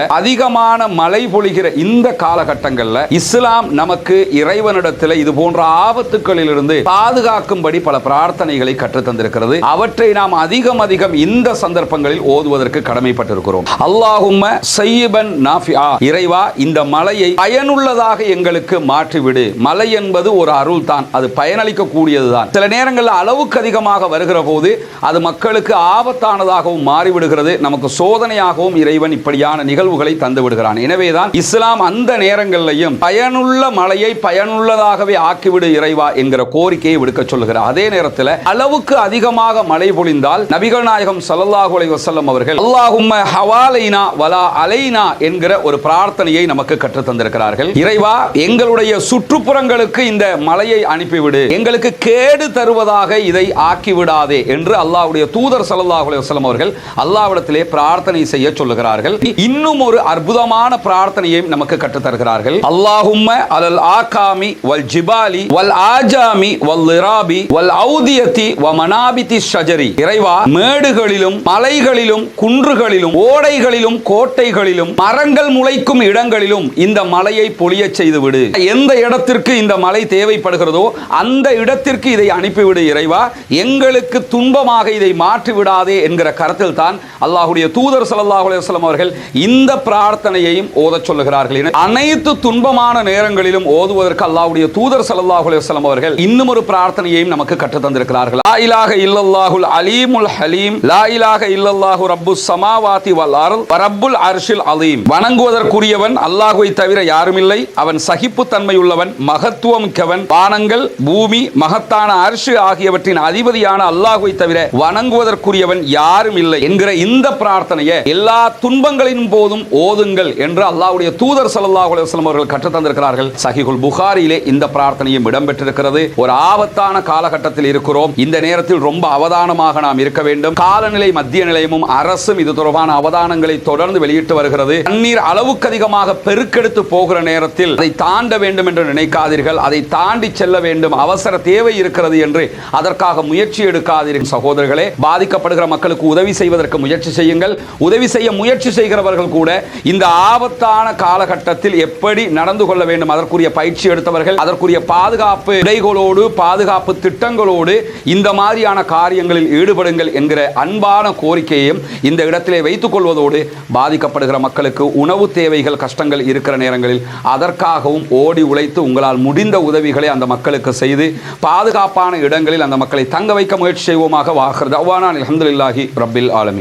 அதிகமான மழை பொழிகிற இந்த காலகட்டங்கள்ல இஸ்லாம் நமக்கு இறைவனிடத்தில் இது போன்ற ஆபத்துக்களிலிருந்து பாதுகாக்கும்படி பல பிரார்த்தனைகளை கற்றுத் தந்திருக்கிறது. அவற்றை நாம் அதிகம் இந்த சந்தர்ப்பங்களில் ஓதுவதற்கு கடமைப்பட்டிருக்கிறோம். அல்லாஹும்ம ஸய்யிபன் நாஃபிஆ, இறைவா இந்த மழையை பயனுள்ளதாக எங்களுக்கு மாற்றிவிடு. மழை என்பது ஒரு அருள் தான், அது பயனளிக்க கூடியதுதான். சில நேரங்களில் அளவுக்கு அதிகமாக வருகிற போது அது மக்களுக்கு ஆபத்தானதாகவும் மாறிவிடுகிறது, நமக்கு சோதனையாகவும் இறைவன் இப்படியான நிகழ்வுகளை தந்து விடுகிறான். எனவேதான் இஸ்லாம் அந்த நேரங்களிலையும் பயனுள்ள மழையை பயனுள்ளதாகவே ஆக்கிவிடு இறைவா என்கிற கோரிக்கையை விடுக்க சொல்லுகிறார். அதே நேரத்தில் அளவுக்கு அதிகமாக மழை பொழிந்தால் நபிகள் நாயகம் ஸல்லல்லாஹு அலைஹி வஸல்லம் அவர்கள் அல்லாஹும்ம ஹவாலைனா வலா அலைனா என்கிற ஒரு பிரார்த்தனையை நமக்கு கற்றுத் தந்திருக்கிறார்கள். இறைவா எங்களுடைய சுற்றுப்புறங்களுக்கு இந்த மழையை அனுப்பிவிடு, எங்களுக்கு கேடு தருவதாக இதை ஆக்கிவிடாதே என்று அல்லாஹ்வுடைய தூதர் ஸல்லல்லாஹு அலைஹி வஸல்லம் அவர்கள் அல்லாஹ்விடத்திலே பிரார்த்தனை செய்ய சொல்லுகிறார்கள். இன்னும் ஒரு அற்புதமான பிரார்த்தனையை நமக்கு கற்றுத் தருகிறார்கள். அல்லாஹும்ம அலல் ஆகாமி வல் ஜிபாலி வல் ஆஜாமி வல் லிராபி வல் ஔதியதி வ மனாபிதி ஷஜரி, இறைவா மேடுகளிலும் மலைகளிலும் குன்றுகளிலும் ஓடைகளிலும் கோட்டைகளிலும் மரங்கள் முளைக்கும் இடங்களிலும் இந்த மலையை பொழியச் செய்து விடு. எந்த இடத்திற்கு இந்த மலை தேவைப்படுகிறதோ அந்த இடத்திற்கு இதை அனுப்பிவிடு இறைவா, எங்களுக்கு துன்பமாக இதை மாற்றி விடாதே என்கிற கருத்தில் தான் அல்லாஹ்வுடைய தூதர் ஸல்லல்லாஹு அலைஹி வஸல்லம் அவர்கள் இந்த பிரார்த்தனையையும் ஓதச் சொல்லுகிறார்கள். அனைத்து துன்பமான நேரங்களிலும் ஓதுவதற்கு அல்லாஹ்வுடைய தூதர் ஸல்லல்லாஹு அலைஹி வஸல்லம் அவர்கள் இன்னும் ஒரு பிரார்த்தனையையும் நமக்கு கற்றுத் தந்திருக்கிறார்கள். லா இலாஹ இல்லல்லாஹுல் அலீமுல் ஹலீம், லா இலாஹ இல்லல்லாஹு ரப்புஸ் ஸமாவாதி வல் அர்த் வ ரப்புல் அர்ஷில் அலீம். வணங்குவதற்குரியவன் அல்லாஹ்வை தவிர யாரும் இல்லை, அவன் சகிப்புத்தன்மை உள்ளவன், மகத்துவமிக்கவன். வானங்கள் பூமி மகத்தான அர்ஷ் ஆகியவற்றின் அதிபதியான அல்லாஹ்வை தவிர வணங்குவதற்குரியவன் யாரும் இல்லை என்கிற இந்த பிரார்த்தனையை எல்லா துன்பங்களின் போதும் ஓதுங்கள் என்று அல்லாஹ்வுடைய தூதர் ஸல்லல்லாஹு அலைஹி வஸல்லம் அவர்கள் கற்றுத் தந்திருக்கிறார்கள். சஹீஹுல் புகாரியிலே இந்த பிரார்த்தனையும் இடம்பெற்றிருக்கிறது. ஒரு ஆபத்தான காலகட்டத்தில் இருக்கிறோம், இந்த நேரத்தில் ரொம்ப அவதானமாக நாம் இருக்க வேண்டும். காலநிலை மத்திய நிலையமும் அரசும் இது தொடர்பான அவதானங்களை தொடர்ந்து வெளியிட்டு வருகிறது. தண்ணீர் அளவுக்கு அதிகமாக பெருக்கெடுத்து போகிற நேரத்தில் அதை தாண்ட வேண்டும் என்று நினைக்காதீர்கள், அதை தாண்டி செல்ல வேண்டும், அவசர தேவை இருக்கிறது என்று அதற்காக முயற்சி எடுக்காதீர்கள். சகோதரர்களே, பாதிக்கப்படுகிற மக்களுக்கு உதவி செய்வதற்கு முயற்சி செய்யுங்கள். உதவி செய்ய முயற்சி செய்கிறவர்கள் கூட இந்த ஆபத்தான காலகட்டத்தில் எப்படி நடந்து கொள்ள வேண்டும் அதற்குரிய பயிற்சி எடுத்தவர்கள், அதற்குரிய பாதுகாப்பு இடைகளோடு பாதுகாப்பு திட்டங்களோடு இந்த மாதிரியான காரியங்களில் ஈடுபடுங்கள் என்கிற அன்பான கோரிக்கையையும் இந்த இடத்திலே வைத்துக் கொள்வதோடு, பாதிக்கப்படுகிற மக்களுக்கு உணவு தேவைகள் கஷ்டங்கள் இருக்கிற நேரங்களில் அதற்காகவும் ஓடி உழைத்து உங்களால் முடிந்த உதவிகளை அந்த மக்களுக்கு செய்து பாதுகாப்பான இடங்களில் அந்த மக்களை தங்க வைக்க முயற்சி செய்வோமாக. வாஹிர் தஅவானா அல்ஹம்துலில்லாஹி ரப்பில் ஆலமீன்.